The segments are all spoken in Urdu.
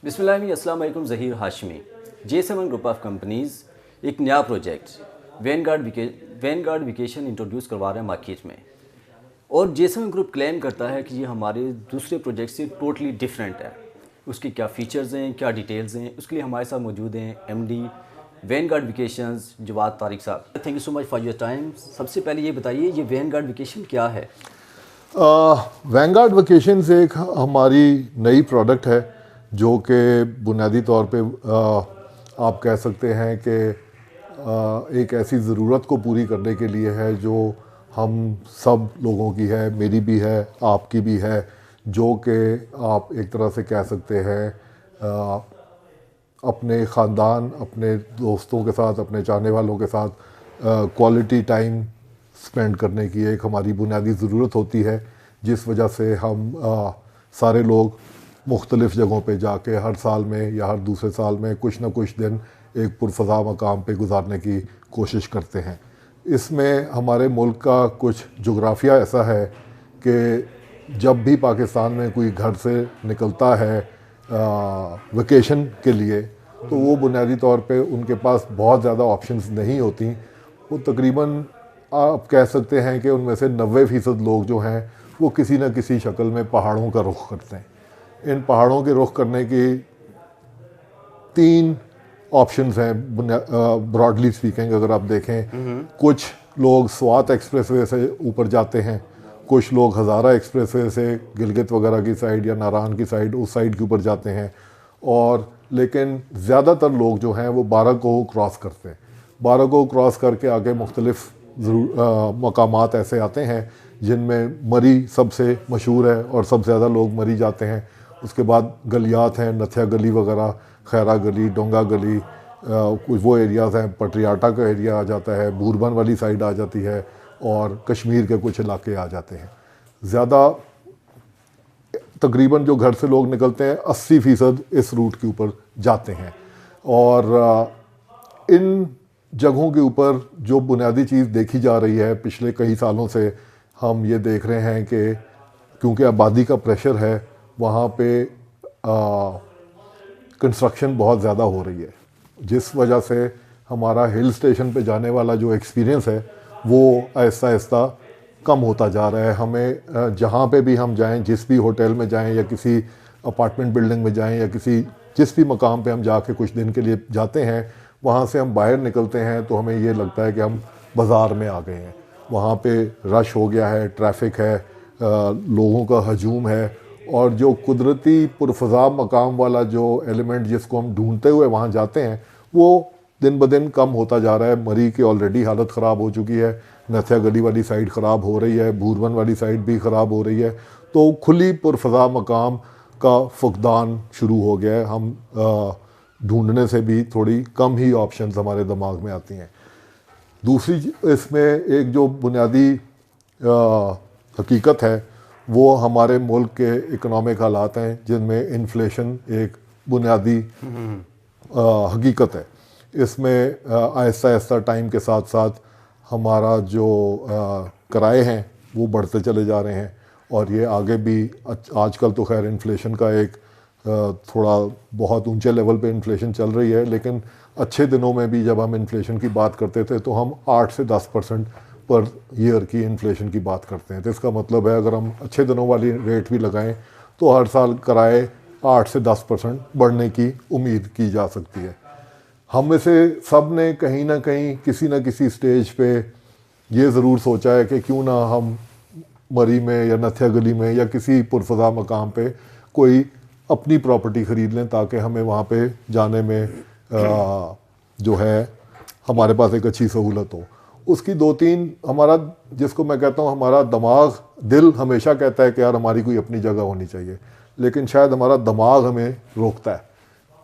بسم اللہ السلام علیکم. Zaheer Hashmi. JS7 group of companies ایک نیا project when guard vacation introduce کروا رہے ہیں مارکیٹ میں, اور JS7 گروپ کلیم کرتا ہے کہ یہ ہمارے دوسرے پروجیکٹ سے ٹوٹلی ڈفرینٹ ہے. اس کی کیا فیچرز ہیں, کیا ڈیٹیلز ہیں, اس کے لیے ہمارے ساتھ موجود ہیں MD Vanguard vacations Jawad Tariq Sahab. Thank you so much for your time. سب سے پہلے یہ بتائیے یہ وین گارڈ ویکیشن کیا ہے؟ وین گارڈ ویکیشنز ایک ہماری نئی پروڈکٹ ہے جو کہ بنیادی طور پہ آپ کہہ سکتے ہیں کہ ایک ایسی ضرورت کو پوری کرنے کے لیے ہے جو ہم سب لوگوں کی ہے, میری بھی ہے, آپ کی بھی ہے, جو کہ آپ ایک طرح سے کہہ سکتے ہیں اپنے خاندان, اپنے دوستوں کے ساتھ, اپنے چاہنے والوں کے ساتھ کوالٹی ٹائم سپینڈ کرنے کی ایک ہماری بنیادی ضرورت ہوتی ہے, جس وجہ سے ہم سارے لوگ مختلف جگہوں پہ جا کے ہر سال میں یا ہر دوسرے سال میں کچھ نہ کچھ دن ایک پرفضا مقام پہ گزارنے کی کوشش کرتے ہیں. اس میں ہمارے ملک کا کچھ جغرافیہ ایسا ہے کہ جب بھی پاکستان میں کوئی گھر سے نکلتا ہے ویکیشن کے لیے تو وہ بنیادی طور پہ ان کے پاس بہت زیادہ آپشنز نہیں ہوتی. وہ تقریباً آپ کہہ سکتے ہیں کہ ان میں سے 90% لوگ جو ہیں وہ کسی نہ کسی شکل میں پہاڑوں کا رخ کرتے ہیں. ان پہاڑوں کے رخ کرنے کی 3 آپشنز ہیں براڈلی اسپیکنگ. اگر آپ دیکھیں کچھ لوگ سوات ایکسپریس وے سے اوپر جاتے ہیں, کچھ لوگ ہزارہ ایکسپریس وے سے گلگت وغیرہ کی سائڈ یا ناران کی سائڈ اس سائڈ کے اوپر جاتے ہیں, اور لیکن زیادہ تر لوگ جو ہیں وہ 12 کو کراس کرتے ہیں. 12 کو کراس کر کے آگے مختلف مقامات ایسے آتے ہیں جن میں مری سب سے مشہور ہے اور سب سے زیادہ لوگ مری جاتے ہیں. اس کے بعد گلیات ہیں, نتھیا گلی وغیرہ, خیرہ گلی, ڈونگا گلی, کچھ وہ ایریاز ہیں, پٹریاٹا کا ایریا آ جاتا ہے, بوربن والی سائڈ آ جاتی ہے, اور کشمیر کے کچھ علاقے آ جاتے ہیں. زیادہ تقریباً جو گھر سے لوگ نکلتے ہیں 80% اس روٹ کے اوپر جاتے ہیں. اور ان جگہوں کے اوپر جو بنیادی چیز دیکھی جا رہی ہے پچھلے کئی سالوں سے, ہم یہ دیکھ رہے ہیں کہ کیونکہ آبادی کا پریشر ہے وہاں پہ کنسٹرکشن بہت زیادہ ہو رہی ہے, جس وجہ سے ہمارا ہل اسٹیشن پہ جانے والا جو ایکسپیرینس ہے وہ آہستہ آہستہ کم ہوتا جا رہا ہے. ہمیں جہاں پہ بھی ہم جائیں, جس بھی ہوٹل میں جائیں یا کسی اپارٹمنٹ بلڈنگ میں جائیں یا جس بھی مقام پہ ہم جا کے کچھ دن کے لیے جاتے ہیں, وہاں سے ہم باہر نکلتے ہیں تو ہمیں یہ لگتا ہے کہ ہم بازار میں آ گئے ہیں. وہاں پہ رش ہو گیا ہے, ٹریفک ہے, لوگوں کا ہجوم ہے, اور جو قدرتی پرفضا مقام والا جو ایلیمنٹ جس کو ہم ڈھونڈتے ہوئے وہاں جاتے ہیں وہ دن بدن کم ہوتا جا رہا ہے. مری کی آلریڈی حالت خراب ہو چکی ہے, نتھیا گلی والی سائڈ خراب ہو رہی ہے, بوربن والی سائڈ بھی خراب ہو رہی ہے. تو کھلی پرفضا مقام کا فقدان شروع ہو گیا ہے. ہم ڈھونڈنے سے بھی تھوڑی کم ہی آپشنز ہمارے دماغ میں آتی ہیں. دوسری اس میں ایک جو بنیادی حقیقت ہے وہ ہمارے ملک کے اکنامک حالات ہیں جن میں انفلیشن ایک بنیادی حقیقت ہے. اس میں آہستہ آہستہ ٹائم کے ساتھ ساتھ ہمارا جو کرائے ہیں وہ بڑھتے چلے جا رہے ہیں, اور یہ آگے بھی آج کل تو خیر انفلیشن کا ایک تھوڑا بہت اونچے لیول پہ انفلیشن چل رہی ہے, لیکن اچھے دنوں میں بھی جب ہم انفلیشن کی بات کرتے تھے تو ہم 8 سے 10% پر ایئر کی انفلیشن کی بات کرتے ہیں. تو اس کا مطلب ہے اگر ہم اچھے دنوں والی ریٹ بھی لگائیں تو ہر سال کرائے 8 سے 10% بڑھنے کی امید کی جا سکتی ہے. ہم میں سے سب نے کہیں نہ کہیں کسی نہ کسی سٹیج پہ یہ ضرور سوچا ہے کہ کیوں نہ ہم مری میں یا نتھیا گلی میں یا کسی پرفضا مقام پہ کوئی اپنی پراپرٹی خرید لیں تاکہ ہمیں وہاں پہ جانے میں جو ہے ہمارے پاس ایک اچھی سہولت ہو. اس کی 2-3 ہمارا جس کو میں کہتا ہوں ہمارا دماغ, دل ہمیشہ کہتا ہے کہ یار ہماری کوئی اپنی جگہ ہونی چاہیے, لیکن شاید ہمارا دماغ ہمیں روکتا ہے.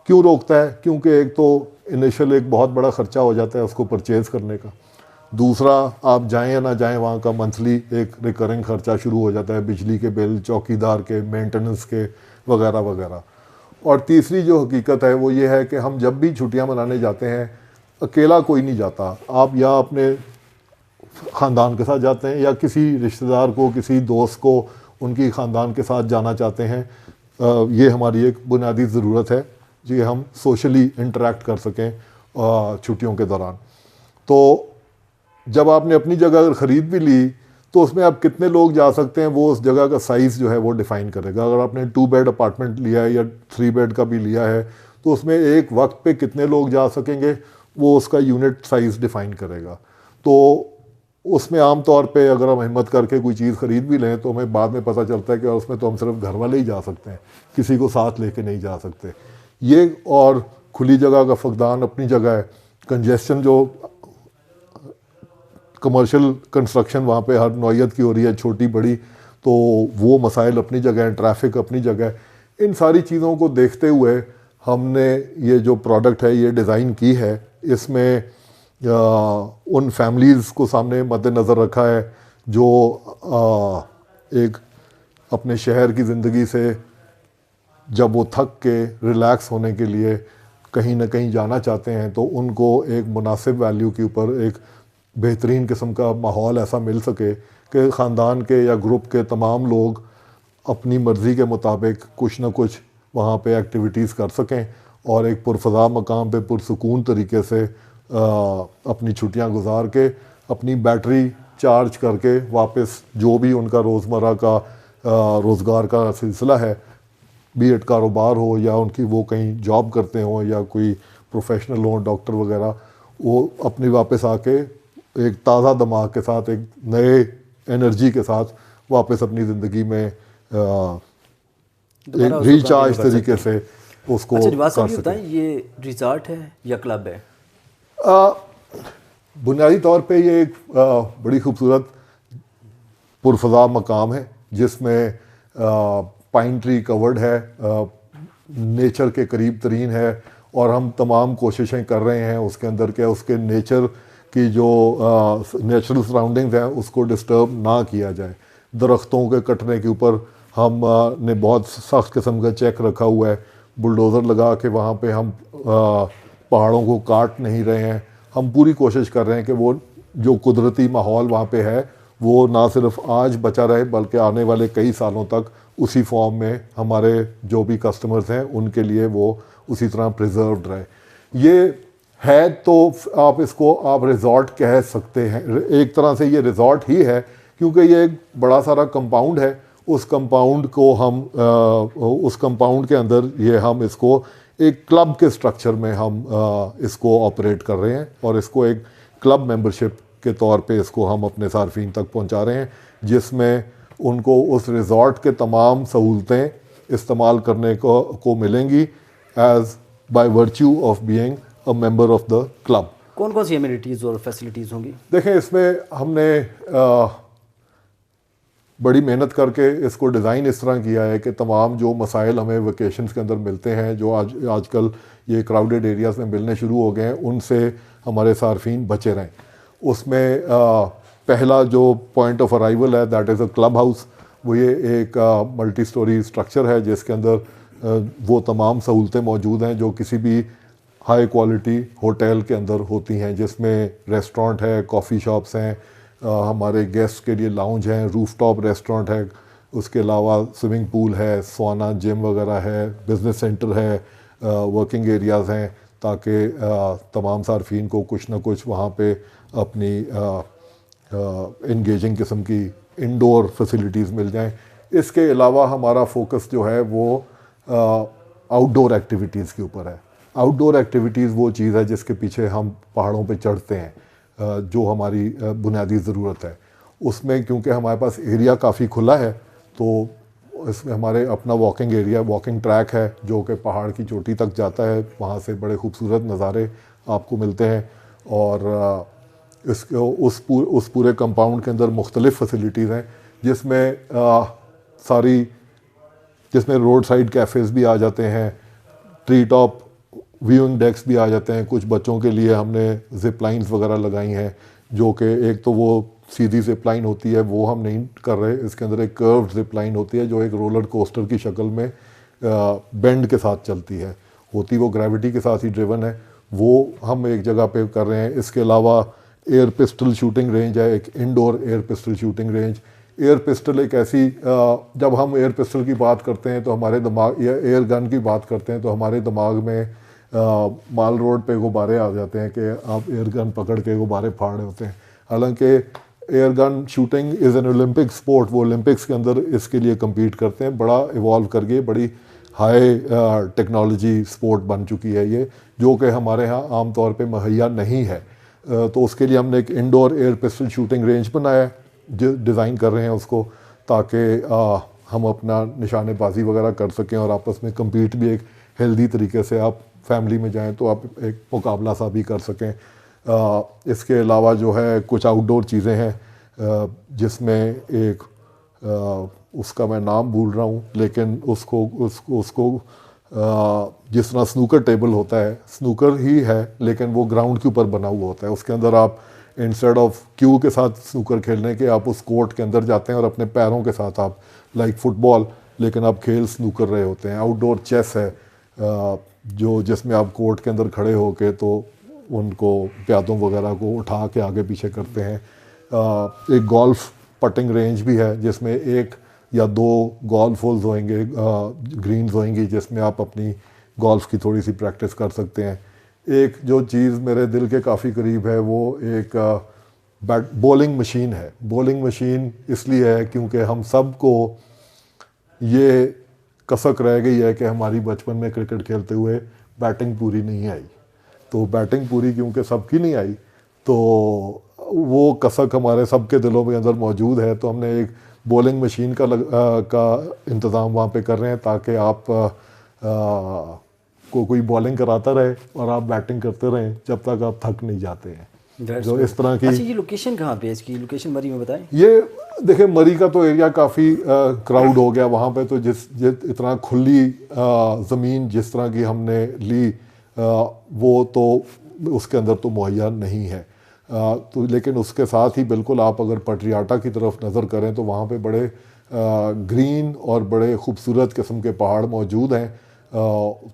کیوں روکتا ہے؟ کیونکہ ایک تو انیشل ایک بہت بڑا خرچہ ہو جاتا ہے اس کو پرچیز کرنے کا. دوسرا آپ جائیں یا نہ جائیں وہاں کا منتھلی ایک ریکرنگ خرچہ شروع ہو جاتا ہے, بجلی کے بل, چوکی دار کے, مینٹننس کے وغیرہ وغیرہ. اور تیسری جو حقیقت ہے وہ یہ ہے کہ ہم جب بھی چھٹیاں منانے جاتے ہیں اکیلا کوئی نہیں جاتا. آپ یا اپنے خاندان کے ساتھ جاتے ہیں یا کسی رشتہ دار کو, کسی دوست کو ان کی خاندان کے ساتھ جانا چاہتے ہیں. یہ ہماری ایک بنیادی ضرورت ہے کہ ہم سوشلی انٹریکٹ کر سکیں چھٹیوں کے دوران. تو جب آپ نے اپنی جگہ اگر خرید بھی لی تو اس میں آپ کتنے لوگ جا سکتے ہیں وہ اس جگہ کا سائز جو ہے وہ ڈیفائن کرے گا. اگر آپ نے 2 بیڈ اپارٹمنٹ لیا ہے یا 3 بیڈ کا بھی لیا ہے تو اس میں ایک وقت پہ کتنے لوگ جا سکیں گے وہ اس کا یونٹ سائز ڈیفائن کرے گا. تو اس میں عام طور پہ اگر ہم ہمت کر کے کوئی چیز خرید بھی لیں تو ہمیں بعد میں پتہ چلتا ہے کہ اس میں تو ہم صرف گھر والے ہی جا سکتے ہیں, کسی کو ساتھ لے کے نہیں جا سکتے. یہ اور کھلی جگہ کا فقدان اپنی جگہ ہے. کنجیشن جو کمرشل کنسٹرکشن وہاں پہ ہر نوعیت کی ہو رہی ہے, چھوٹی بڑی, تو وہ مسائل اپنی جگہ ہیں, ٹریفک اپنی جگہ ہے. ان ساری چیزوں کو دیکھتے ہوئے ہم نے یہ جو پروڈکٹ ہے یہ ڈیزائن کی ہے. اس میں ان فیملیز کو سامنے مد نظر رکھا ہے جو ایک اپنے شہر کی زندگی سے جب وہ تھک کے ریلیکس ہونے کے لیے کہیں نہ کہیں جانا چاہتے ہیں تو ان کو ایک مناسب ویلیو کے اوپر ایک بہترین قسم کا ماحول ایسا مل سکے کہ خاندان کے یا گروپ کے تمام لوگ اپنی مرضی کے مطابق کچھ نہ کچھ وہاں پہ ایکٹیویٹیز کر سکیں اور ایک پرفضا مقام پہ پرسکون طریقے سے اپنی چھٹیاں گزار کے اپنی بیٹری چارج کر کے واپس جو بھی ان کا روزمرہ کا روزگار کا سلسلہ ہے, بی ایڈ کاروبار ہو یا ان کی وہ کہیں جاب کرتے ہوں یا کوئی پروفیشنل ہوں ڈاکٹر وغیرہ, وہ اپنی واپس آ کے ایک تازہ دماغ کے ساتھ ایک نئے انرجی کے ساتھ واپس اپنی زندگی میں ریچارج طریقے سے اس کو کر سکیں. یہ ریزارٹ ہے یا کلب ہے؟ بنیادی طور پہ یہ ایک بڑی خوبصورت پرفضا مقام ہے جس میں پائن ٹری کورڈ ہے, نیچر کے قریب ترین ہے, اور ہم تمام کوششیں کر رہے ہیں اس کے اندر کہ اس کے نیچر کی جو نیچرل سراؤنڈنگز ہیں اس کو ڈسٹرب نہ کیا جائے. درختوں کے کٹنے کے اوپر ہم نے بہت سخت قسم کا چیک رکھا ہوا ہے, بلڈوزر لگا کے وہاں پہ ہم پہاڑوں کو کاٹ نہیں رہے ہیں. ہم پوری کوشش کر رہے ہیں کہ وہ جو قدرتی ماحول وہاں پہ ہے وہ نہ صرف آج بچا رہے بلکہ آنے والے کئی سالوں تک اسی فارم میں ہمارے جو بھی کسٹمرز ہیں ان کے لیے وہ اسی طرح پریزروڈ رہے. یہ ہے تو آپ اس کو آپ ریزورٹ کہہ سکتے ہیں, ایک طرح سے یہ ریزورٹ ہی ہے کیونکہ یہ ایک بڑا سارا کمپاؤنڈ ہے. اس کمپاؤنڈ کو ہم اس کمپاؤنڈ کے اندر یہ ہم اس کو ایک کلب کے سٹرکچر میں ہم اس کو آپریٹ کر رہے ہیں اور اس کو ایک کلب ممبرشپ کے طور پہ اس کو ہم اپنے صارفین تک پہنچا رہے ہیں جس میں ان کو اس ریزورٹ کے تمام سہولتیں استعمال کرنے کو ملیں گی as by virtue of being a member of the club. کون کون سی ایمینٹیز اور فیسلٹیز ہوں گی؟ دیکھیں اس میں ہم نے بڑی محنت کر کے اس کو ڈیزائن اس طرح کیا ہے کہ تمام جو مسائل ہمیں ویکیشنز کے اندر ملتے ہیں جو آج کل یہ کراؤڈیڈ ایریاز میں ملنے شروع ہو گئے ہیں ان سے ہمارے صارفین بچے رہیں. اس میں پہلا جو پوائنٹ آف ارائیول ہے that is a club house. وہ یہ ایک ملٹی سٹوری سٹرکچر ہے جس کے اندر وہ تمام سہولتیں موجود ہیں جو کسی بھی ہائی کوالٹی ہوٹل کے اندر ہوتی ہیں, جس میں ریسٹورنٹ ہے, کافی شاپس ہیں, ہمارے گیسٹ کے لیے لاؤنج ہیں, روف ٹاپ ریسٹورنٹ ہے, اس کے علاوہ سوئمنگ پول ہے, سوانا جم وغیرہ ہے, بزنس سینٹر ہے, ورکنگ ایریاز ہیں تاکہ تمام صارفین کو کچھ نہ کچھ وہاں پہ اپنی انگیجنگ قسم کی انڈور فیسلٹیز مل جائیں. اس کے علاوہ ہمارا فوکس جو ہے وہ آؤٹ ڈور ایکٹیویٹیز کے اوپر ہے. آؤٹ ڈور ایکٹیویٹیز وہ چیز ہے جس کے پیچھے ہم پہاڑوں پہ چڑھتے ہیں جو ہماری بنیادی ضرورت ہے. اس میں کیونکہ ہمارے پاس ایریا کافی کھلا ہے تو اس میں ہمارے اپنا واکنگ ایریا واکنگ ٹریک ہے جو کہ پہاڑ کی چوٹی تک جاتا ہے. وہاں سے بڑے خوبصورت نظارے آپ کو ملتے ہیں اور اس پورے کمپاؤنڈ کے اندر مختلف فیسلٹیز ہیں جس میں جس میں روڈ سائڈ کیفیز بھی آ جاتے ہیں, ٹری ٹاپ ویونگ ڈیکس بھی آ جاتے ہیں. کچھ بچوں کے لیے ہم نے زپ لائنز وغیرہ لگائی ہیں جو کہ ایک تو وہ سیدھی زپ لائن ہوتی ہے وہ ہم نہیں کر رہے, اس کے اندر ایک کروڈ زپ لائن ہوتی ہے جو ایک رولر کوسٹر کی شکل میں بینڈ کے ساتھ چلتی ہے, وہ گریوٹی کے ساتھ ہی ڈریون ہے, وہ ہم ایک جگہ پہ کر رہے ہیں. اس کے علاوہ ایئر پسٹل شوٹنگ رینج ہے, ایک indoor air pistol shooting range. Air pistol ایک ایسی جب ہم ایئر پسٹل کی بات کرتے ہیں تو ہمارے دماغ یا ایئر گن کی بات کرتے ہیں تو ہمارے دماغ میں مال روڈ پہ غبارے آ جاتے ہیں کہ آپ ایئر گن پکڑ کے غبارے پھاڑ رہے ہوتے ہیں. حالانکہ air gun shooting is an Olympic sport. وہ اولمپکس کے اندر اس کے لیے کمپیٹ کرتے ہیں. بڑا ایوالو کر کے بڑی ہائی ٹیکنالوجی اسپورٹ بن چکی ہے یہ, جو کہ ہمارے ہاں عام طور پہ مہیا نہیں ہے. تو اس کے لیے ہم نے ایک indoor air pistol shooting range بنایا ہے, ڈیزائن کر رہے ہیں اس کو, تاکہ ہم اپنا نشانے بازی وغیرہ کر سکیں اور آپس میں کمپیٹ بھی ایک ہیلدی طریقے سے, آپ فیملی میں جائیں تو آپ ایک مقابلہ سا بھی کر سکیں. اس کے علاوہ جو ہے کچھ آؤٹ ڈور چیزیں ہیں جس میں ایک اس کا میں نام بھول رہا ہوں, لیکن اس کو جس طرح سنوکر ٹیبل ہوتا ہے, سنوکر ہی ہے لیکن وہ گراؤنڈ کے اوپر بنا ہوا ہوتا ہے. اس کے اندر آپ انسٹیڈ آف کیو کے ساتھ سنوکر کھیلنے کے آپ اس کورٹ کے اندر جاتے ہیں اور اپنے پیروں کے ساتھ آپ لائک فٹ بال, لیکن آپ کھیل سنوکر رہے ہوتے ہیں. آؤٹ ڈور چیس ہے جو جس میں آپ کورٹ کے اندر کھڑے ہو کے تو ان کو پیادوں وغیرہ کو اٹھا کے آگے پیچھے کرتے ہیں. ایک گولف پٹنگ رینج بھی ہے جس میں 1 یا 2 گولف ہولز ہوئیں گے, گرینز ہوئیں گی, جس میں آپ اپنی گولف کی تھوڑی سی پریکٹس کر سکتے ہیں. ایک جو چیز میرے دل کے کافی قریب ہے وہ ایک بولنگ مشین ہے. بولنگ مشین اس لیے ہے کیونکہ ہم سب کو یہ کسک رہ گئی ہے کہ ہماری بچپن میں کرکٹ کھیلتے ہوئے بیٹنگ پوری نہیں آئی. تو بیٹنگ پوری کیونکہ سب کی نہیں آئی تو وہ کسک ہمارے سب کے دلوں میں اندر موجود ہے. تو ہم نے ایک بولنگ مشین کا انتظام وہاں پہ کر رہے ہیں تاکہ آپ کو کوئی بالنگ کراتا رہے اور آپ بیٹنگ کرتے رہیں جب تک آپ تھک نہیں جاتے ہیں. جو اس طرح کی. اچھا, یہ لوکیشن کہاں پہ ہے اس کی؟ لوکیشن مری میں بتائیں. یہ دیکھیں مری کا تو ایریا کافی کراؤڈ ہو گیا وہاں پہ. تو اتنا کھلی زمین جس طرح کی ہم نے لی وہ تو اس کے اندر تو مہیا نہیں ہے. تو لیکن اس کے ساتھ ہی بالکل آپ اگر پٹریاٹا کی طرف نظر کریں تو وہاں پہ بڑے گرین اور بڑے خوبصورت قسم کے پہاڑ موجود ہیں.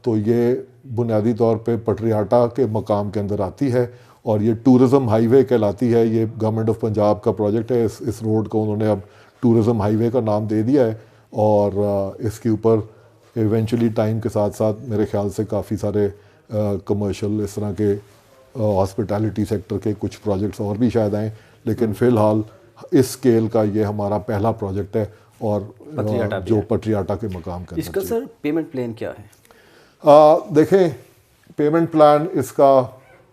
تو یہ بنیادی طور پہ پٹریاٹا کے مقام کے اندر آتی ہے اور یہ ٹورزم ہائی وے کہلاتی ہے. یہ گورنمنٹ آف پنجاب کا پروجیکٹ ہے. اس روڈ کو انہوں نے اب ٹورزم ہائی وے کا نام دے دیا ہے اور اس کے اوپر ایونچولی ٹائم کے ساتھ ساتھ میرے خیال سے کافی سارے کمرشل اس طرح کے ہاسپٹیلٹی سیکٹر کے کچھ پروجیکٹس اور بھی شاید آئیں, لیکن فی الحال اس اسکیل کا یہ ہمارا پہلا پروجیکٹ ہے اور جو پٹریاٹا کے مقام کا. اس کا سر پیمنٹ پلان کیا ہے؟ دیکھیں پیمنٹ پلان اس کا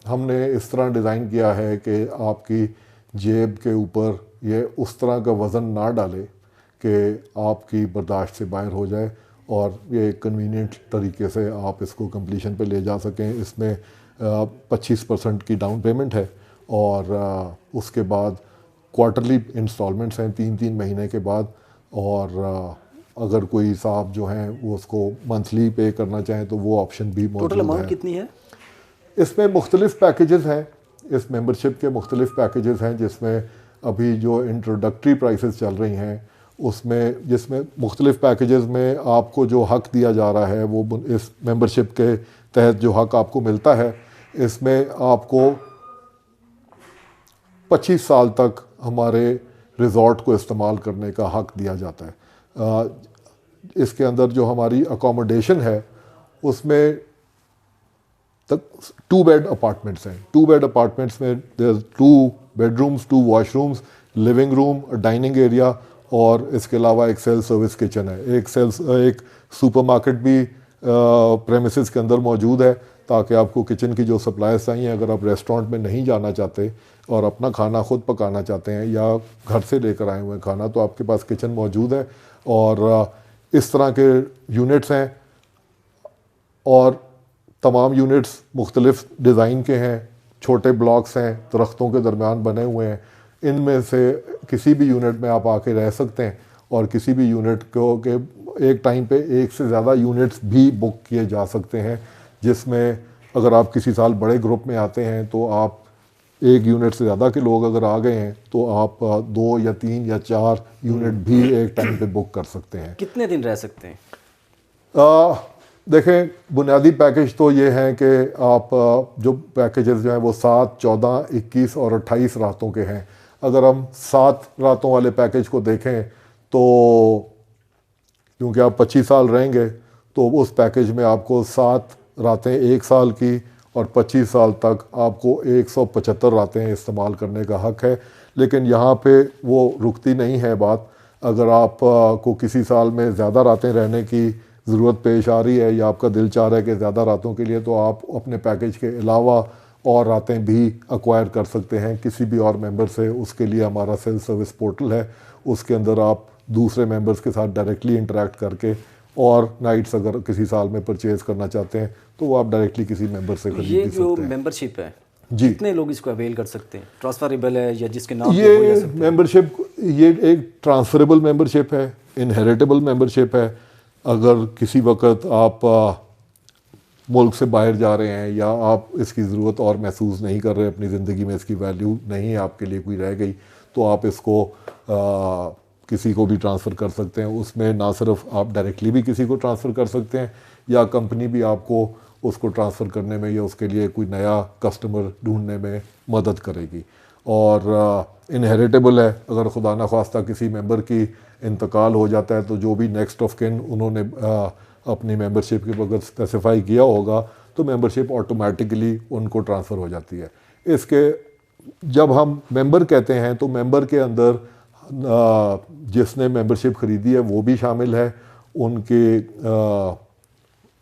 ہم نے اس طرح ڈیزائن کیا ہے کہ آپ کی جیب کے اوپر یہ اس طرح کا وزن نہ ڈالے کہ آپ کی برداشت سے باہر ہو جائے اور یہ کنوینئنٹ طریقے سے آپ اس کو کمپلیشن پہ لے جا سکیں. اس میں 25% کی ڈاؤن پیمنٹ ہے اور اس کے بعد کوارٹرلی انسٹالمنٹس ہیں 3 مہینے کے بعد. اور اگر کوئی صاحب جو ہیں وہ اس کو منتھلی پے کرنا چاہیں تو وہ آپشن بھی موجود ہے. ٹوٹل اماؤنٹ کتنی ہے؟ اس میں مختلف پیکیجز ہیں. اس ممبرشپ کے مختلف پیکیجز ہیں جس میں ابھی جو انٹروڈکٹری پرائسز چل رہی ہیں اس میں جس میں مختلف پیکیجز میں آپ کو جو حق دیا جا رہا ہے وہ اس ممبرشپ کے تحت جو حق آپ کو ملتا ہے اس میں آپ کو 25 سال تک ہمارے ریزورٹ کو استعمال کرنے کا حق دیا جاتا ہے. اس کے اندر جو ہماری اکوموڈیشن ہے اس میں 2 بیڈ اپارٹمنٹس ہیں. 2 بیڈ اپارٹمنٹس میں 2 bedrooms, 2 washrooms, living room, dining area اور اس کے علاوہ ایک سیلف سروس کچن ہے. ایک سپر مارکیٹ بھی پریمیسز کے اندر موجود ہے تاکہ آپ کو کچن کی جو سپلائز چاہیے اگر آپ ریسٹورنٹ میں نہیں جانا چاہتے اور اپنا کھانا خود پکانا چاہتے ہیں یا گھر سے لے کر آئے ہوئے کھانا تو آپ کے پاس کچن موجود ہے. اور اس طرح کے یونٹس ہیں اور تمام یونٹس مختلف ڈیزائن کے ہیں. چھوٹے بلاکس ہیں درختوں کے درمیان بنے ہوئے ہیں. ان میں سے کسی بھی یونٹ میں آپ آ کے رہ سکتے ہیں اور کسی بھی یونٹ کو کہ ایک ٹائم پہ 1 سے زیادہ یونٹس بھی بک کیے جا سکتے ہیں جس میں اگر آپ کسی سال بڑے گروپ میں آتے ہیں تو آپ 1 یونٹ سے زیادہ کے لوگ اگر آ گئے ہیں تو آپ 2 یا 3 یا 4 یونٹ بھی ایک ٹائم پہ بک کر سکتے ہیں. کتنے دن رہ سکتے ہیں؟ دیکھیں بنیادی پیکیج تو یہ ہیں کہ آپ جو پیکیجز جو ہیں وہ 7, 14, 21 اور 28 راتوں کے ہیں. اگر ہم 7 راتوں والے پیکیج کو دیکھیں تو کیونکہ آپ 25 سال رہیں گے تو اس پیکیج میں آپ کو 7 راتیں 1 سال کی اور 25 سال تک آپ کو 175 راتیں استعمال کرنے کا حق ہے. لیکن یہاں پہ وہ رکتی نہیں ہے بات. اگر آپ کو کسی سال میں زیادہ راتیں رہنے کی ضرورت پیش آ رہی ہے یا آپ کا دل چاہ رہا ہے کہ زیادہ راتوں کے لیے، تو آپ اپنے پیکیج کے علاوہ اور راتیں بھی ایکوائر کر سکتے ہیں کسی بھی اور ممبر سے. اس کے لیے ہمارا سیلف سروس پورٹل ہے، اس کے اندر آپ دوسرے ممبرس کے ساتھ ڈائریکٹلی انٹریکٹ کر کے اور نائٹس اگر کسی سال میں پرچیز کرنا چاہتے ہیں تو وہ آپ ڈائریکٹلی کسی ممبر سے خرید بھی یہ جو سکتے ہیں. ممبر شپ ہے جی، کتنے لوگ اس کو اویل کر سکتے ہیں؟ ٹرانسفریبل ہے یا جس کے نام پہ یہ ممبرشپ یہ ایک ٹرانسفریبل ممبرشپ ہے، انہیریٹیبل ممبرشپ ہے. اگر کسی وقت آپ ملک سے باہر جا رہے ہیں یا آپ اس کی ضرورت اور محسوس نہیں کر رہے، اپنی زندگی میں اس کی ویلیو نہیں آپ کے لیے کوئی رہ گئی، تو آپ اس کو کسی کو بھی ٹرانسفر کر سکتے ہیں. اس میں نہ صرف آپ ڈائریکٹلی بھی کسی کو ٹرانسفر کر سکتے ہیں یا کمپنی بھی آپ کو اس کو ٹرانسفر کرنے میں یا اس کے لیے کوئی نیا کسٹمر ڈھونڈنے میں مدد کرے گی. اور انہیریٹیبل ہے، اگر خدا نخواستہ کسی ممبر کی انتقال ہو جاتا ہے تو جو بھی نیکسٹ آف کن انہوں نے اپنی ممبرشپ کے وقت اسپیسیفائی کیا ہوگا تو ممبرشپ آٹومیٹکلی ان کو ٹرانسفر ہو جاتی ہے. اس کے جب ہم ممبر کہتے ہیں تو ممبر کے اندر جس نے ممبرشپ خریدی ہے وہ بھی شامل ہے، ان کے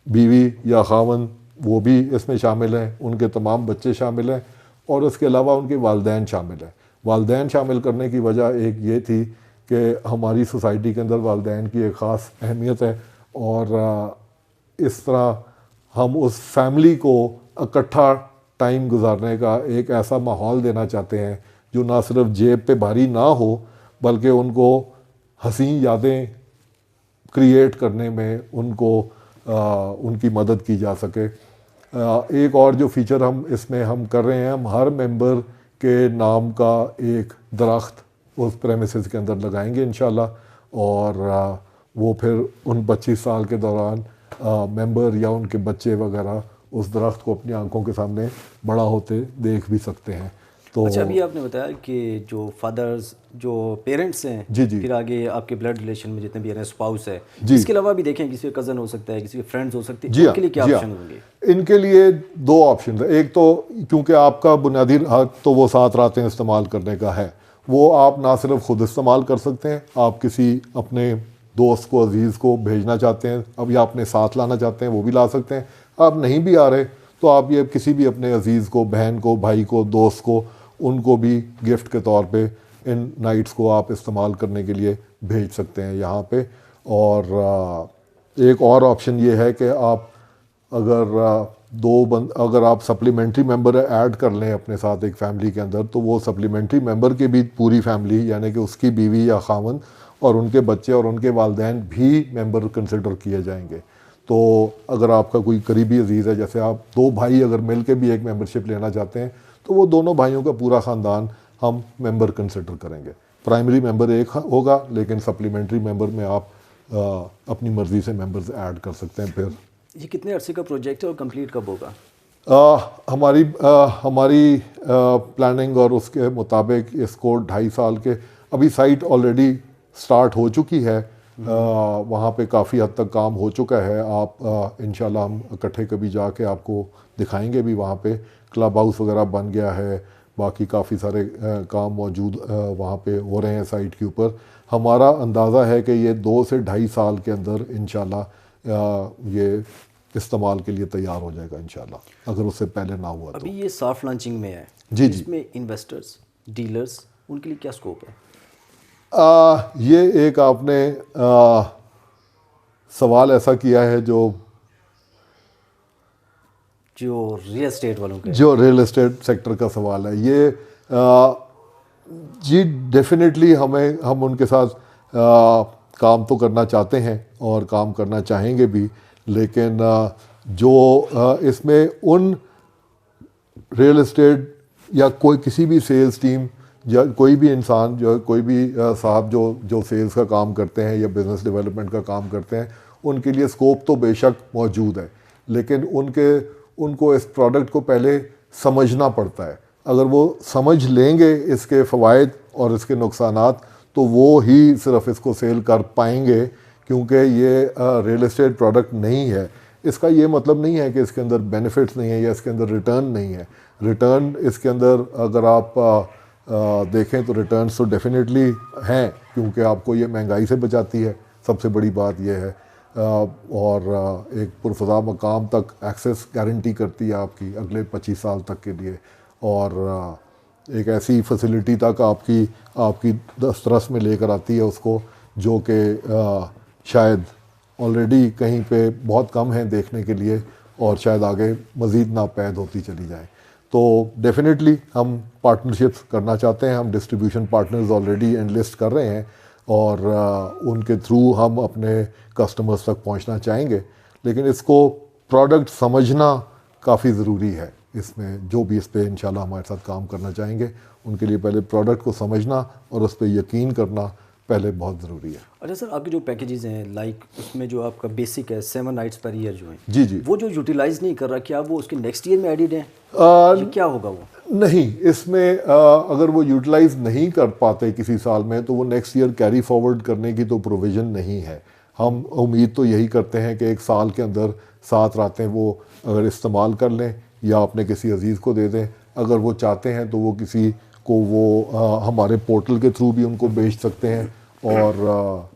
بیوی یا خاوند وہ بھی اس میں شامل ہیں، ان کے تمام بچے شامل ہیں، اور اس کے علاوہ ان کے والدین شامل ہیں. والدین شامل کرنے کی وجہ ایک یہ تھی کہ ہماری سوسائٹی کے اندر والدین کی ایک خاص اہمیت ہے، اور اس طرح ہم اس فیملی کو اکٹھا ٹائم گزارنے کا ایک ایسا ماحول دینا چاہتے ہیں جو نہ صرف جیب پہ بھاری نہ ہو بلکہ ان کو حسین یادیں کریٹ کرنے میں ان کو ان کی مدد کی جا سکے. ایک اور جو فیچر ہم اس میں ہم کر رہے ہیں، ہم ہر ممبر کے نام کا ایک درخت اس پریمیسز کے اندر لگائیں گے انشاءاللہ، اور وہ پھر ان 25 سال کے دوران ممبر یا ان کے بچے وغیرہ اس درخت کو اپنی آنکھوں کے سامنے بڑا ہوتے دیکھ بھی سکتے ہیں. تو اچھا، ابھی آپ نے بتایا کہ جو فادرز جو پیرنٹس ہیں، جی جی پھر آگے آپ کے بلڈ ریلیشن میں جتنے بھی ہیں، اسپاؤس ہے، جی، اس کے علاوہ بھی دیکھیں کسی کے کزن ہو سکتا ہے، کسی کے فرینڈز ہو سکتے ہیں، جی ان کے لیے کیا جی آپشن ہوں گے؟ ان کے لیے 2 آپشن ہیں. ایک تو کیونکہ آپ کا بنیادی حق تو وہ 7 راتیں استعمال کرنے کا ہے، وہ آپ نہ صرف خود استعمال کر سکتے ہیں، آپ کسی اپنے دوست کو عزیز کو بھیجنا چاہتے ہیں اب یا اپنے ساتھ لانا چاہتے ہیں وہ بھی لا سکتے ہیں. آپ نہیں بھی آ رہے تو آپ یہ کسی بھی اپنے عزیز کو، بہن کو، بھائی کو، دوست کو، ان کو بھی گفٹ کے طور پہ ان نائٹس کو آپ استعمال کرنے کے لیے بھیج سکتے ہیں یہاں پہ. اور ایک اور آپشن یہ ہے کہ آپ اگر آپ سپلیمنٹری ممبر ایڈ کر لیں اپنے ساتھ ایک فیملی کے اندر، تو وہ سپلیمنٹری ممبر کی بھی پوری فیملی یعنی کہ اس کی بیوی یا خاوند اور ان کے بچے اور ان کے والدین بھی ممبر کنسیڈر کیے جائیں گے. تو اگر آپ کا کوئی قریبی عزیز ہے، جیسے آپ 2 بھائی اگر مل کے بھی ایک ممبرشپ لینا چاہتے ہیں تو وہ دونوں بھائیوں کا پورا خاندان ہم ممبر کنسیڈر کریں گے. پرائمری ممبر ایک ہوگا لیکن سپلیمنٹری ممبر میں آپ اپنی مرضی سے ممبرز ایڈ کر سکتے ہیں. پھر یہ کتنے عرصے کا پروجیکٹ ہے اور کمپلیٹ کب ہوگا؟ ہماری پلاننگ اور اس کے مطابق اس کو 2.5 سال کے ابھی سائٹ آلریڈی سٹارٹ ہو چکی ہے، وہاں پہ کافی حد تک کام ہو چکا ہے. آپ انشاءاللہ ہم اکٹھے کبھی جا کے آپ کو دکھائیں گے بھی. وہاں پہ کلب ہاؤس وغیرہ بن گیا ہے، باقی کافی سارے کام موجود وہاں پہ ہو رہے ہیں سائٹ کے اوپر. ہمارا اندازہ ہے کہ یہ 2 سے 2.5 سال کے اندر انشاءاللہ یہ استعمال کے لیے تیار ہو جائے گا انشاءاللہ، اگر اس سے پہلے نہ ہوا تو. ابھی یہ سافٹ لانچنگ میں ہے جی جی، اس میں انویسٹرز، ڈیلرز، ان کے لیے کیا اسکوپ ہے؟ یہ ایک آپ نے سوال ایسا کیا ہے جو ریل اسٹیٹ والوں کے، جو ریل اسٹیٹ سیکٹر کا سوال ہے. یہ جی ڈیفینیٹلی ہم ان کے ساتھ کام تو کرنا چاہتے ہیں اور کام کرنا چاہیں گے بھی، لیکن جو اس میں ان ریل اسٹیٹ یا کوئی کسی بھی سیلز ٹیم یا کوئی بھی انسان جو کوئی بھی صاحب جو سیلز کا کام کرتے ہیں یا بزنس ڈیولپمنٹ کا کام کرتے ہیں، ان کے لیے سکوپ تو بے شک موجود ہے، لیکن ان کو اس پروڈکٹ کو پہلے سمجھنا پڑتا ہے. اگر وہ سمجھ لیں گے اس کے فوائد اور اس کے نقصانات، تو وہ ہی صرف اس کو سیل کر پائیں گے، کیونکہ یہ ریئل اسٹیٹ پروڈکٹ نہیں ہے۔ اس کا یہ مطلب نہیں ہے کہ اس کے اندر بینیفٹس نہیں ہیں یا اس کے اندر ریٹرن نہیں ہے۔ ریٹرن اس کے اندر اگر آپ دیکھیں تو ریٹرنز تو ڈیفینیٹلی ہیں، کیونکہ آپ کو یہ مہنگائی سے بچاتی ہے، سب سے بڑی بات یہ ہے، اور ایک پرفضا مقام تک ایکسیس گارنٹی کرتی ہے آپ کی اگلے 25 سال تک کے لیے، اور ایک ایسی فیسلٹی تک آپ کی دسترس میں لے کر آتی ہے اس کو، جو کہ شاید آلریڈی کہیں پہ بہت کم ہیں دیکھنے کے لیے، اور شاید آگے مزید ناپید ہوتی چلی جائیں۔ تو ڈیفینیٹلی ہم پارٹنرشپس کرنا چاہتے ہیں، ہم ڈسٹریبیوشن پارٹنرز آلریڈی انلسٹ کر رہے ہیں، اور ان کے تھرو ہم اپنے کسٹمرز تک پہنچنا چاہیں گے، لیکن اس کو پروڈکٹ سمجھنا کافی ضروری ہے۔ اس میں جو بھی اس پہ انشاءاللہ ہمارے ساتھ کام کرنا چاہیں گے، ان کے لیے پہلے پروڈکٹ کو سمجھنا اور اس پہ یقین کرنا پہلے بہت ضروری ہے۔ اچھا سر، آپ کے جو پیکیجز ہیں، لائک اس میں جو آپ کا بیسک ہے 7 نائٹس پر ایئر جو ہیں، جی جی، وہ جو یوٹیلائز نہیں کر رہا، کیا وہ اس کے نیکسٹ ایئر میں ایڈیڈ ہیں؟ کیا ہوگا وہ؟ نہیں، اس میں اگر وہ یوٹیلائز نہیں کر پاتے کسی سال میں، تو وہ نیکسٹ ایئر کیری فارورڈ کرنے کی تو پروویژن نہیں ہے۔ ہم امید تو یہی کرتے ہیں کہ ایک سال کے اندر 7 راتیں وہ اگر استعمال کر لیں یا اپنے کسی عزیز کو دے دیں۔ اگر وہ چاہتے ہیں تو وہ کسی کو وہ ہمارے پورٹل کے تھرو بھی ان کو بیچ سکتے ہیں، اور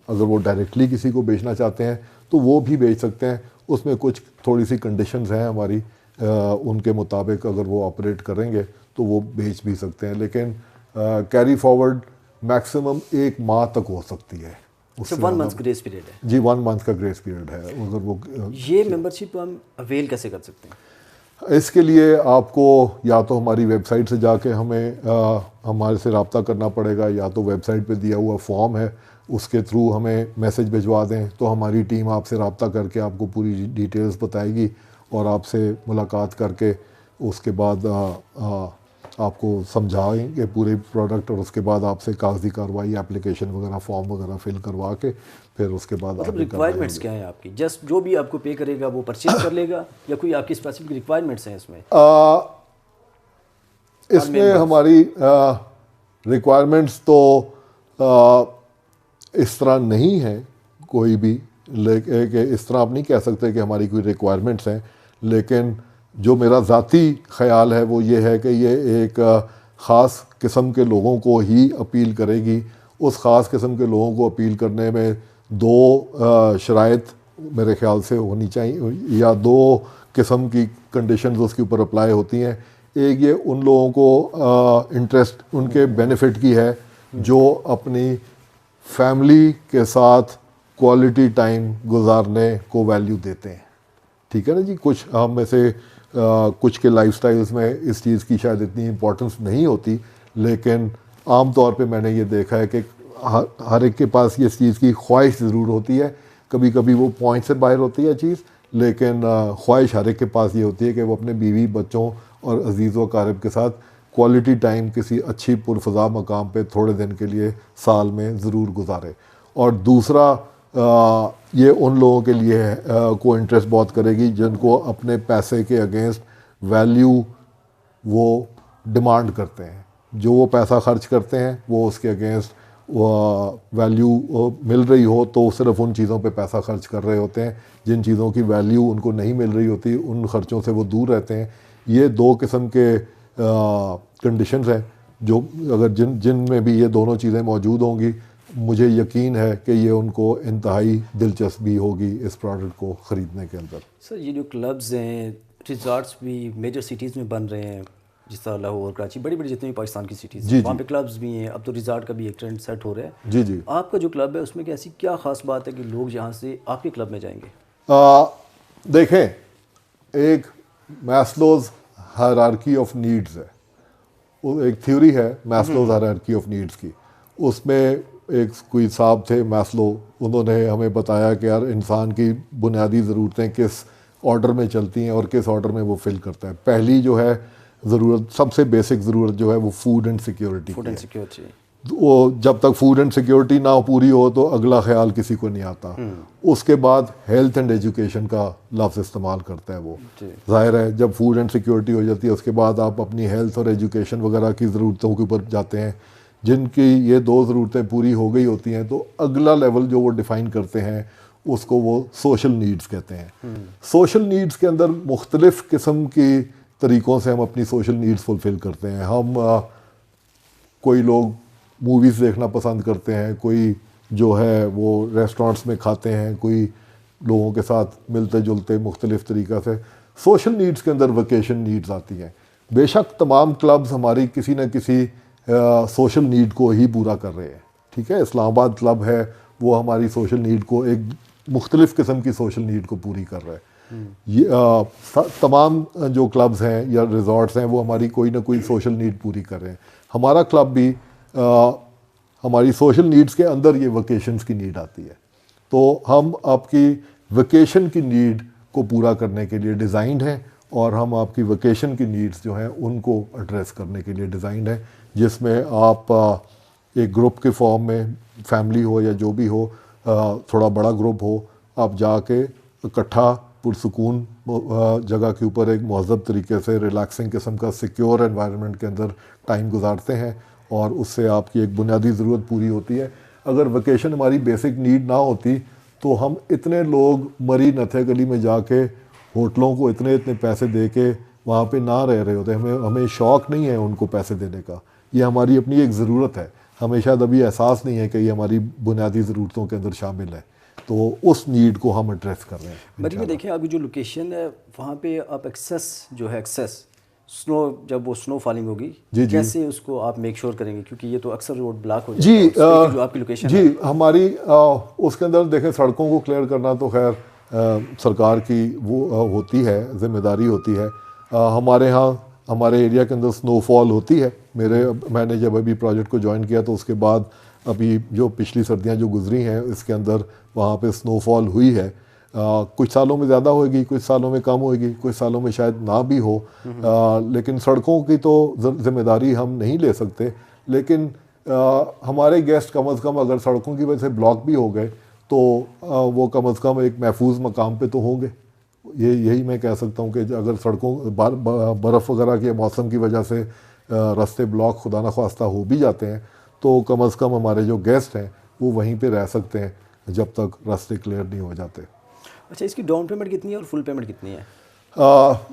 اگر وہ ڈائریکٹلی کسی کو بیچنا چاہتے ہیں تو وہ بھی بیچ سکتے ہیں۔ اس میں کچھ تھوڑی سی کنڈیشنز ہیں ہماری، ان کے مطابق اگر وہ آپریٹ کریں گے تو وہ بیچ بھی سکتے ہیں، لیکن کیری فارورڈ میکسیمم 1 ماہ تک ہو سکتی ہے۔ 1 منتھ گریس پیریڈ ہے؟ جی، 1 منتھ کا گریس پیریڈ ہے۔ اگر وہ یہ ممبرشپ ہم اویل کیسے کر سکتے ہیں؟ اس کے لیے آپ کو یا تو ہماری ویب سائٹ سے جا کے ہمارے سے رابطہ کرنا پڑے گا، یا تو ویب سائٹ پہ دیا ہوا فارم ہے اس کے تھرو ہمیں میسج بھجوا دیں، تو ہماری ٹیم آپ سے رابطہ کر کے آپ کو پوری ڈیٹیلز بتائے گی، اور آپ سے ملاقات کر کے اس کے بعد آپ کو سمجھائیں گے پورے پروڈکٹ، اور اس کے بعد آپ سے کاغذی کارروائی، اپلیکیشن وغیرہ، فارم وغیرہ فل کروا کے پھر اس کے بعد مطلب ریکوائرمنٹس کیا ہیں آپ کی؟ جسٹ جو بھی آپ کو پے کرے گا وہ پرچیز کر لے گا، یا کوئی آپ کی اسپیسیفک ریکوائرمنٹس ہیں اس میں؟ اس میں ہماری ریکوائرمنٹس تو اس طرح نہیں ہے کوئی بھی، لیکن کہ اس طرح آپ نہیں کہہ سکتے کہ ہماری کوئی ریکوائرمنٹس ہیں، لیکن جو میرا ذاتی خیال ہے وہ یہ ہے کہ یہ ایک خاص قسم کے لوگوں کو ہی اپیل کرے گی۔ اس خاص قسم کے لوگوں کو اپیل کرنے میں 2 شرائط میرے خیال سے ہونی چاہیے، یا 2 قسم کی کنڈیشنز اس کے اوپر اپلائی ہوتی ہیں۔ ایک یہ ان لوگوں کو انٹرسٹ ان کے بینیفٹ کی ہے جو اپنی فیملی کے ساتھ کوالٹی ٹائم گزارنے کو ویلیو دیتے ہیں، ٹھیک ہے نا جی۔ کچھ ہم میں سے کچھ کے لائف سٹائلز میں اس چیز کی شاید اتنی امپورٹنس نہیں ہوتی، لیکن عام طور پہ میں نے یہ دیکھا ہے کہ ہر ایک کے پاس یہ چیز کی خواہش ضرور ہوتی ہے، کبھی کبھی وہ پوائنٹ سے باہر ہوتی ہے چیز، لیکن خواہش ہر ایک کے پاس یہ ہوتی ہے کہ وہ اپنے بیوی بچوں اور عزیز و اقارب کے ساتھ کوالٹی ٹائم کسی اچھی پرفضا مقام پہ تھوڑے دن کے لیے سال میں ضرور گزارے۔ اور دوسرا یہ ان لوگوں کے لیے کو انٹرسٹ بہت کرے گی جن کو اپنے پیسے کے اگینسٹ ویلیو وہ ڈیمانڈ کرتے ہیں، جو وہ پیسہ خرچ کرتے ہیں وہ اس کے اگینسٹ ویلیو مل رہی ہو تو صرف ان چیزوں پہ پیسہ خرچ کر رہے ہوتے ہیں، جن چیزوں کی ویلیو ان کو نہیں مل رہی ہوتی ان خرچوں سے وہ دور رہتے ہیں۔ یہ 2 قسم کے کنڈیشنز ہیں جو اگر جن میں بھی یہ دونوں چیزیں موجود ہوں گی، مجھے یقین ہے کہ یہ ان کو انتہائی دلچسپی ہوگی اس پروڈکٹ کو خریدنے کے اندر۔ سر یہ جو کلبز ہیں، ریزارٹس بھی میجر سٹیز میں بن رہے ہیں، جس طرح لاہور، کراچی، بڑی بڑی جتنی بھی پاکستان کی سٹیز ہیں، وہاں پہ کلبز بھی ہیں، اب تو ریزارٹ کا بھی ایک ٹرینڈ سیٹ ہو رہا ہے۔ جی جی، آپ کا جو کلب ہے اس میں ایسی کیا خاص بات ہے کہ لوگ یہاں سے آپ کے کلب میں جائیں گے؟ دیکھیں، ایک میسلوز ہائرارکی آف نیڈز ہے، ایک تھیوری ہے میسلوز ہائرارکی آف نیڈز کی۔ اس میں ایک کوئی صاحب تھے میسلو، انہوں نے ہمیں بتایا کہ یار انسان کی بنیادی ضرورتیں کس آرڈر میں چلتی ہیں اور کس آرڈر میں وہ فل کرتا ہے۔ پہلی جو ہے ضرورت، سب سے بیسک ضرورت جو ہے وہ فوڈ اینڈ سیکیورٹی کی ہے۔ وہ جب تک فوڈ اینڈ سیکیورٹی نہ پوری ہو تو اگلا خیال کسی کو نہیں آتا۔ اس کے بعد ہیلتھ اینڈ ایجوکیشن کا لفظ استعمال کرتا ہے وہ۔ ظاہر ہے جب فوڈ اینڈ سیکیورٹی ہو جاتی ہے اس کے بعد آپ اپنی ہیلتھ اور ایجوکیشن وغیرہ کی ضرورتوں کے اوپر جاتے ہیں۔ جن کی یہ 2 ضرورتیں پوری ہو گئی ہوتی ہیں تو اگلا لیول جو وہ ڈیفائن کرتے ہیں اس کو وہ سوشل نیڈز کہتے ہیں. سوشل نیڈز کے اندر مختلف قسم کی طریقوں سے ہم اپنی سوشل نیڈز فلفل کرتے ہیں. ہم کوئی لوگ موویز دیکھنا پسند کرتے ہیں, کوئی جو ہے وہ ریسٹورانٹس میں کھاتے ہیں, کوئی لوگوں کے ساتھ ملتے جلتے مختلف طریقہ سے. سوشل نیڈز کے اندر ویکیشن نیڈز آتی ہیں. بے شک تمام کلبز ہماری کسی نہ کسی سوشل نیڈ کو ہی پورا کر رہے ہیں, ٹھیک ہے. اسلام آباد کلب ہے وہ ہماری سوشل نیڈ کو, ایک مختلف قسم کی سوشل نیڈ کو پوری کر رہا ہے. یہ تمام جو کلبز ہیں یا ریزورٹس ہیں وہ ہماری کوئی نہ کوئی سوشل نیڈ پوری کر رہے ہیں. ہمارا کلب بھی ہماری سوشل نیڈز کے اندر یہ ویکیشنز کی نیڈ آتی ہے. تو ہم آپ کی ویکیشن کی نیڈ کو پورا کرنے کے لیے ڈیزائنڈ ہیں, اور ہم آپ کی ویکیشن کی نیڈز جو ہیں ان کو ایڈریس کرنے کے لیے ڈیزائنڈ ہیں, جس میں آپ ایک گروپ کے فارم میں, فیملی ہو یا جو بھی ہو, تھوڑا بڑا گروپ ہو, آپ جا کے اکٹھا پرسکون جگہ کے اوپر ایک مہذب طریقے سے ریلیکسنگ قسم کا سیکیور انوائرمنٹ کے اندر ٹائم گزارتے ہیں, اور اس سے آپ کی ایک بنیادی ضرورت پوری ہوتی ہے. اگر ویکیشن ہماری بیسک نیڈ نہ ہوتی تو ہم اتنے لوگ مری نتھے گلی میں جا کے ہوٹلوں کو اتنے پیسے دے کے وہاں پہ نہ رہے ہوتے. ہمیں شوق نہیں ہے ان کو پیسے دینے کا, یہ ہماری اپنی ایک ضرورت ہے. ہمیں شاید ابھی احساس نہیں ہے کہ یہ ہماری بنیادی ضرورتوں کے اندر شامل ہے, تو اس نیڈ کو ہم ایڈریس کر رہے ہیں. مری میں دیکھیں ابھی جو لوکیشن ہے وہاں پہ آپ ایکسیس جو ہے ایکسیس سنو, جب وہ سنو فالنگ ہوگی کیسے اس کو آپ میک شور کریں گے, کیونکہ یہ تو اکثر روڈ بلاک ہو جاتا ہے جو آپ کی لوکیشن ہے. جی ہماری اس کے اندر دیکھیں سڑکوں کو کلیئر کرنا تو خیر سرکار کی وہ ہوتی ہے, ذمہ داری ہوتی ہے. ہمارے ہاں ہمارے ایریا کے اندر سنو فال ہوتی ہے. میں نے جب ابھی پروجیکٹ کو جوائن کیا تو اس کے بعد ابھی جو پچھلی سردیاں جو گزری ہیں اس کے اندر وہاں پہ سنو فال ہوئی ہے. کچھ سالوں میں زیادہ ہوئے گی, کچھ سالوں میں کم ہوئے گی, کچھ سالوں میں شاید نہ بھی ہو, لیکن سڑکوں کی تو ذمہ داری ہم نہیں لے سکتے. لیکن ہمارے گیسٹ کم از کم اگر سڑکوں کی وجہ سے بلاک بھی ہو گئے تو وہ کم از کم ایک محفوظ مقام پہ تو ہوں گے. یہی میں کہہ سکتا ہوں کہ اگر سڑکوں برف وغیرہ کے موسم کی وجہ سے راستے بلاک خدا نخواستہ ہو بھی جاتے ہیں تو کم از کم ہمارے جو گیسٹ ہیں وہ وہیں پہ رہ سکتے ہیں جب تک راستے کلیئر نہیں ہو جاتے. اچھا, اس کی ڈاؤن پیمنٹ کتنی ہے اور فل پیمنٹ کتنی ہے؟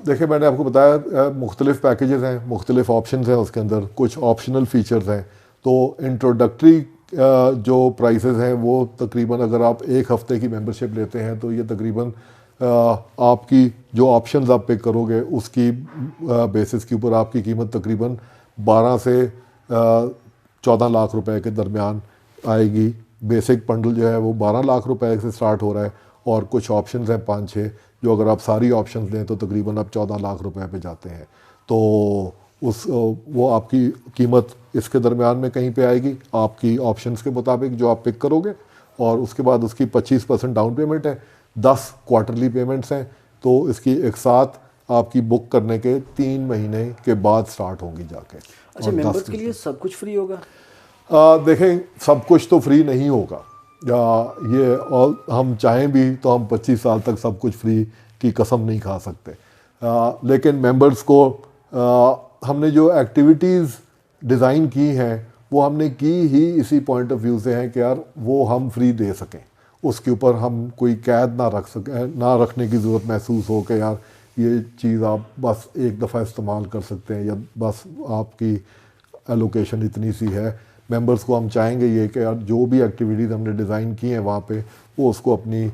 دیکھیں میں نے آپ کو بتایا مختلف پیکیجز ہیں, مختلف آپشنز ہیں اس کے اندر, کچھ آپشنل فیچرز ہیں. تو انٹروڈکٹری جو پرائسز ہیں وہ تقریباً اگر آپ 1 ہفتے کی ممبرشپ لیتے ہیں تو یہ تقریباً آپ کی جو آپشنز آپ پک کرو گے اس کی بیسس کے اوپر آپ کی قیمت تقریباً 12 سے 14 لاکھ روپے کے درمیان آئے گی. بیسک بنڈل جو ہے وہ 12 لاکھ روپے سے سٹارٹ ہو رہا ہے, اور کچھ آپشنز ہیں 5-6 جو اگر آپ ساری آپشنز لیں تو تقریباً آپ 14 لاکھ روپے پہ جاتے ہیں. تو وہ آپ کی قیمت اس کے درمیان میں کہیں پہ آئے گی آپ کی آپشنز کے مطابق جو آپ پک کرو گے, اور اس کے بعد اس کی 25% ڈاؤن پیمنٹ ہے, 10 کوارٹرلی پیمنٹس ہیں. تو اس کی ایک ساتھ آپ کی بک کرنے کے 3 مہینے کے بعد سٹارٹ ہوں گی جا کے. اچھا, ممبرز کے لیے سب کچھ فری ہوگا؟ دیکھیں سب کچھ تو فری نہیں ہوگا, یہ ہم چاہیں بھی تو ہم 25 سال تک سب کچھ فری کی قسم نہیں کھا سکتے. لیکن ممبرز کو ہم نے جو ایکٹیویٹیز ڈیزائن کی ہیں وہ ہم نے کی ہی اسی پوائنٹ آف ویو سے ہیں کہ یار وہ ہم فری دے سکیں, اس کے اوپر ہم کوئی قید نہ رکھ سکیں, نہ رکھنے کی ضرورت محسوس ہو کہ یار یہ چیز آپ بس ایک دفعہ استعمال کر سکتے ہیں یا بس آپ کی ایلوکیشن اتنی سی ہے. ممبرز کو ہم چاہیں گے یہ کہ یار جو بھی ایکٹیویٹیز ہم نے ڈیزائن کی ہیں وہاں پہ وہ اس کو اپنی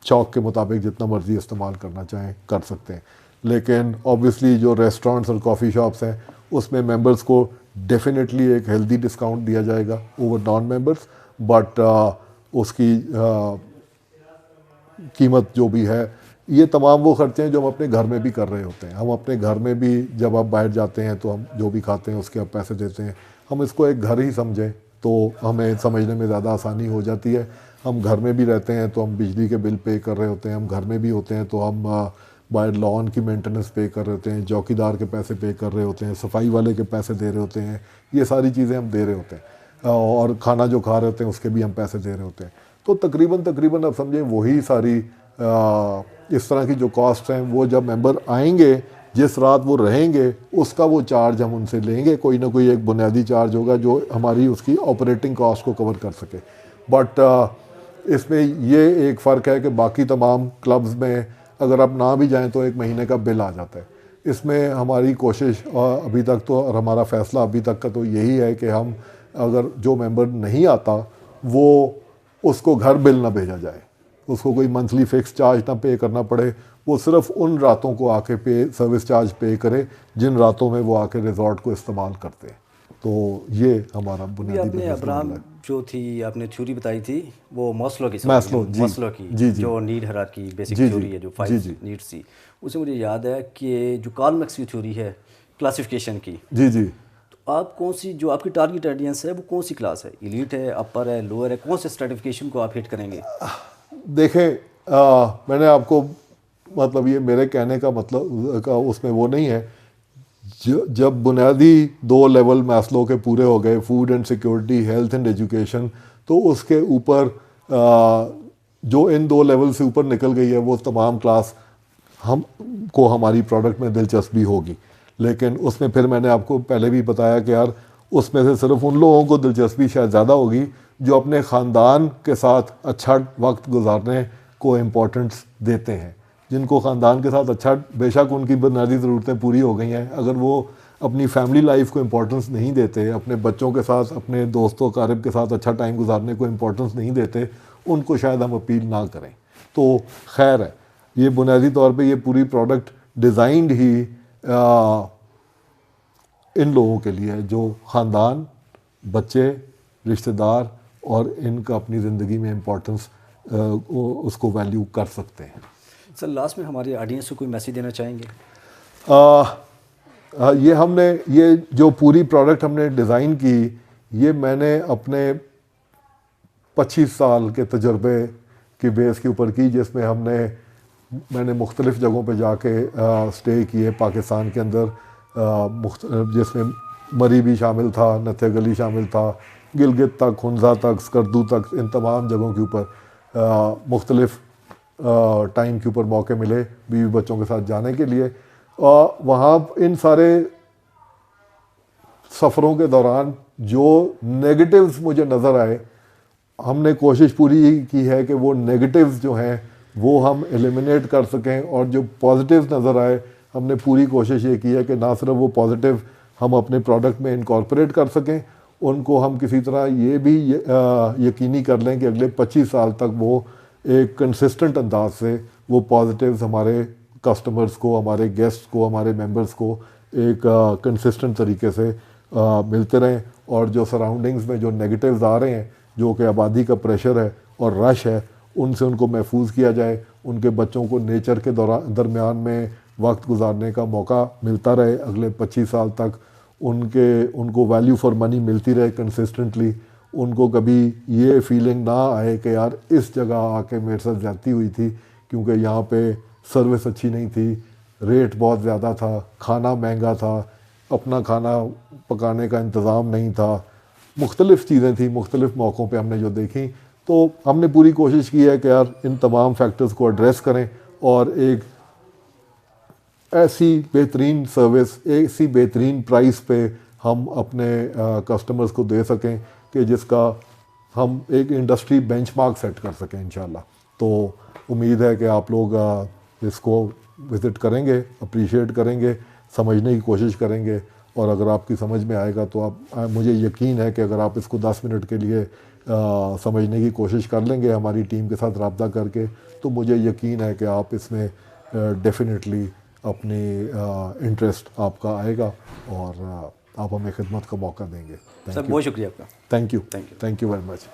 شوق کے مطابق جتنا مرضی استعمال کرنا چاہیں کر سکتے ہیں. لیکن آبویسلی جو ریسٹورنٹس اور کافی شاپس ہیں اس میں ممبرز کو ڈیفینیٹلی ایک ہیلدی ڈسکاؤنٹ دیا جائے گا اوور نان ممبرز, بٹ اس کی قیمت جو بھی ہے یہ تمام وہ خرچے ہیں جو ہم اپنے گھر میں بھی کر رہے ہوتے ہیں. ہم اپنے گھر میں بھی جب آپ باہر جاتے ہیں تو ہم جو بھی کھاتے ہیں اس کے آپ پیسے دیتے ہیں. ہم اس کو ایک گھر ہی سمجھیں تو ہمیں سمجھنے میں زیادہ آسانی ہو جاتی ہے. ہم گھر میں بھی رہتے ہیں تو ہم بجلی کے بل پے کر رہے ہوتے ہیں, ہم گھر میں بھی ہوتے ہیں تو ہم باہر لان کی مینٹیننس پے کر رہے ہوتے ہیں, چوکیدار کے پیسے پے کر رہے ہوتے ہیں, صفائی والے کے پیسے دے رہے ہوتے ہیں, یہ ساری چیزیں ہم دے رہے ہوتے ہیں, اور کھانا جو کھا رہے ہوتے ہیں اس کے بھی ہم پیسے دے رہے ہوتے ہیں. تو تقریباً آپ سمجھیں وہی ساری اس طرح کی جو کاسٹ ہیں وہ جب ممبر آئیں گے جس رات وہ رہیں گے اس کا وہ چارج ہم ان سے لیں گے, کوئی نہ کوئی ایک بنیادی چارج ہوگا جو ہماری اس کی آپریٹنگ کاسٹ کو کور کر سکے. بٹ اس میں یہ ایک فرق ہے کہ باقی تمام کلبز میں اگر آپ نہ بھی جائیں تو ایک مہینے کا بل آ جاتا ہے. اس میں ہماری کوشش ابھی تک تو, اور ہمارا فیصلہ ابھی تک کا تو یہی ہے کہ ہم اگر جو ممبر نہیں آتا وہ اس کو گھر بل نہ بھیجا جائے, اس کو کوئی منتھلی فکس چارج نہ پے کرنا پڑے, وہ صرف ان راتوں کو آ کے سروس چارج پے کرے جن راتوں میں وہ آ کے ریزورٹ کو استعمال کرتے ہیں. تو یہ ہمارا بنیادی آپ نے ابراہم جو تھی آپ نے تھیوری بتائی تھی وہ ماسلو کی جو نیڈ ہیرارکی بیسک تھیوری ہے جو 5 نیڈس تھی, اس سے مجھے یاد ہے کہ جو کارل میکس کی تھیوری ہے کلاسیفیکیشن کی, جی تو آپ کون سی جو آپ کی ٹارگیٹ آڈینس ہے وہ کون سی کلاس ہے, ایلیٹ ہے, اپر ہے, لوور ہے, کون سے اسٹریٹیفیکیشن کو آپ ہٹ کریں گے؟ دیکھیں میں نے آپ کو مطلب یہ میرے کہنے کا مطلب کا اس میں وہ نہیں ہے. جب بنیادی 2 لیول میسلو کے پورے ہو گئے, food and security, health and education, تو اس کے اوپر جو ان 2 لیول سے اوپر نکل گئی ہے وہ تمام کلاس ہم کو ہماری پروڈکٹ میں دلچسپی ہوگی. لیکن اس میں پھر میں نے آپ کو پہلے بھی بتایا کہ یار اس میں سے صرف ان لوگوں کو دلچسپی شاید زیادہ ہوگی جو اپنے خاندان کے ساتھ اچھا وقت گزارنے کو امپورٹنس دیتے ہیں, جن کو خاندان کے ساتھ اچھا, بے شک ان کی بنیادی ضرورتیں پوری ہو گئی ہیں, اگر وہ اپنی فیملی لائف کو امپورٹنس نہیں دیتے, اپنے بچوں کے ساتھ, اپنے دوستوں اقارب کے ساتھ اچھا ٹائم گزارنے کو امپورٹنس نہیں دیتے, ان کو شاید ہم اپیل نہ کریں. تو خیر ہے, یہ بنیادی طور پہ یہ پوری پروڈکٹ ڈیزائنڈ ہی ان لوگوں کے لیے ہے جو خاندان, بچے, رشتہ دار اور ان کا اپنی زندگی میں امپورٹنس اس کو ویلیو کر سکتے ہیں. سر لاسٹ میں ہماری آڈینس کو کوئی میسیج دینا چاہیں گے؟ یہ ہم نے یہ جو پوری پروڈکٹ ہم نے ڈیزائن کی, یہ میں نے اپنے 25 سال کے تجربے کی بیس کے اوپر کی, جس میں میں نے مختلف جگہوں پہ جا کے اسٹے کیے پاکستان کے اندر, جس میں مری بھی شامل تھا, نتھے گلی شامل تھا, گلگت تک, ہنزا تک, اسکردو تک, ان تمام جگہوں کے اوپر مختلف ٹائم کے اوپر موقع ملے بیوی بچوں کے ساتھ جانے کے لیے. وہاں ان سارے سفروں کے دوران جو نیگیٹیوز مجھے نظر آئے, ہم نے کوشش پوری کی ہے کہ وہ نیگیٹیوز جو ہیں وہ ہم ایلیمینیٹ کر سکیں, اور جو پازیٹیوز نظر آئے ہم نے پوری کوشش یہ کی ہے کہ نہ صرف وہ پازیٹیو ہم اپنے پروڈکٹ میں انکارپوریٹ کر سکیں, ان کو ہم کسی طرح یہ بھی یقینی کر لیں کہ اگلے 25 سال تک وہ ایک کنسسٹنٹ انداز سے وہ پازیٹیوز ہمارے کسٹمرز کو, ہمارے گیسٹ کو, ہمارے ممبرز کو ایک کنسسٹنٹ طریقے سے ملتے رہیں, اور جو سراؤنڈنگز میں جو نیگیٹیوز آ رہے ہیں, جو کہ آبادی کا پریشر ہے اور رش ہے, ان سے ان کو محفوظ کیا جائے, ان کے بچوں کو نیچر کے درمیان میں وقت گزارنے کا موقع ملتا رہے اگلے 25 سال تک, ان کو ویلیو فار منی ملتی رہے کنسسٹنٹلی, ان کو کبھی یہ فیلنگ نہ آئے کہ یار اس جگہ آ کے میرے ساتھ زیادتی ہوئی تھی کیونکہ یہاں پہ سروس اچھی نہیں تھی, ریٹ بہت زیادہ تھا, کھانا مہنگا تھا, اپنا کھانا پکانے کا انتظام نہیں تھا, مختلف چیزیں تھیں مختلف موقعوں پہ ہم نے جو دیکھیں. تو ہم نے پوری کوشش کی ہے کہ یار ان تمام فیکٹرز کو ایڈریس کریں اور ایک ایسی بہترین سروس, ایسی بہترین پرائس پہ ہم اپنے کسٹمرز کو دے سکیں کہ جس کا ہم ایک انڈسٹری بینچ مارک سیٹ کر سکیں انشاءاللہ. تو امید ہے کہ آپ لوگ اس کو وزٹ کریں گے, اپریشیٹ کریں گے, سمجھنے کی کوشش کریں گے, اور اگر آپ کی سمجھ میں آئے گا تو مجھے یقین ہے کہ اگر آپ اس کو 10 منٹ کے لیے سمجھنے کی کوشش کر لیں گے ہماری ٹیم کے ساتھ رابطہ کر کے, تو مجھے یقین ہے کہ آپ اس میں ڈیفینیٹلی اپنی انٹرسٹ آپ کا آئے گا اور آپ ہمیں خدمت کا موقع دیں گے. سر بہت شکریہ آپ کا. Thank you very much.